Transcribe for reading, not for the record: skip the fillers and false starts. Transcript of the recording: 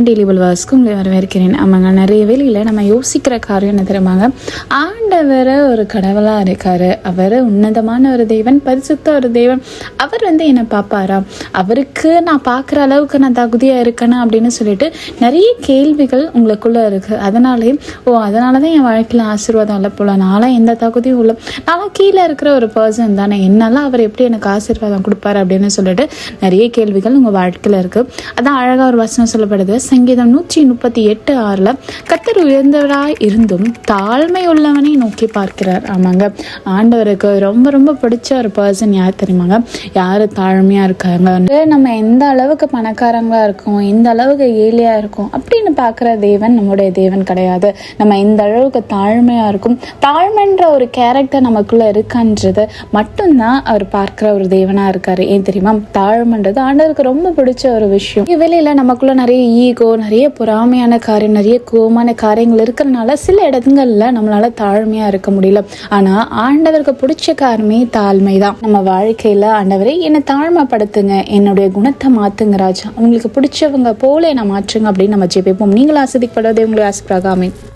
Daily பல்வாஸ்க்கு உங்களை வரவேற்கிறேன். ஆமாங்க, நிறைய வேளையில் நம்ம யோசிக்கிற காரியம் என்ன தெரியுமாங்க, ஆண்டவர் ஒரு கடவுளாக இருக்கார், அவர் உன்னதமான ஒரு தேவன், பரிசுத்த ஒரு தேவன், அவர் என்னை பார்ப்பாரா, அவருக்கு நான் பார்க்குற அளவுக்கு நான் தகுதியாக இருக்கேனா அப்படின்னு சொல்லிட்டு நிறைய கேள்விகள் உங்களுக்குள்ளே இருக்குது. அதனால தான் என் வாழ்க்கையில் ஆசீர்வாதம் இல்லை போல, நான்லாம் எந்த தகுதியும் இல்லை, நான்லாம் கீழே இருக்கிற ஒரு பர்சன் தானே, என்னாலாம் அவர் எப்படி எனக்கு ஆசீர்வாதம் கொடுப்பாரு அப்படின்னு சொல்லிட்டு நிறைய கேள்விகள் உங்கள் வாழ்க்கையில் இருக்குது. அதான் அழகாக ஒரு வசனம் சொல்லப்படுது. சங்கீதம் 138:6 கர்த்தர் உயர்ந்தவராய் இருந்தும் தாழ்மை உள்ளவனை நோக்கி பார்க்கிறார். ஆமாங்க, ஆண்டவருக்கு ரொம்ப ரொம்ப பிடிச்ச ஒரு பர்சன் யார் தெரியுமாங்க, யார் தாழ்மையாக இருக்காங்க. நம்ம எந்த அளவுக்கு பணக்காரங்களா இருக்கோம், எந்த அளவுக்கு ஏழையாக இருக்கும் அப்படின்னு பார்க்குற தேவன் நம்முடைய தேவன் கிடையாது. நம்ம எந்த அளவுக்கு தாழ்மையாக இருக்கும், தாழ்மைன்ற ஒரு கேரக்டர் நமக்குள்ளே இருக்கான்றது மட்டும்தான் அவர் பார்க்குற ஒரு தேவனாக இருக்காரு. ஏன் தெரியுமா, தாழ்மைன்றது ஆண்டவருக்கு ரொம்ப பிடிச்ச ஒரு விஷயம். இவ்வேளையில் நமக்குள்ள நிறைய ஈகோ, நிறைய பொறாமையான காரியம், நிறைய கோபமான காரியங்கள் இருக்கிறதுனால சில இடங்கள்ல நம்மளால தாழ்மையா இருக்க முடியல. ஆனா ஆண்டவருக்கு பிடிச்ச காரணமே தாழ்மை தான். நம்ம வாழ்க்கையில ஆண்டவரே என்னை தாழ்மைப்படுத்துங்க, என்னுடைய குணத்தை மாத்துங்க ராஜா, உங்களுக்கு பிடிச்சவங்க போல என்னை மாற்றுங்க அப்படின்னு நம்ம ஜெபிப்போம். நீங்கள் ஆசீர்வதிக்கப்படுவதே உங்களை ஆசீர்வாதம். ஆமென்.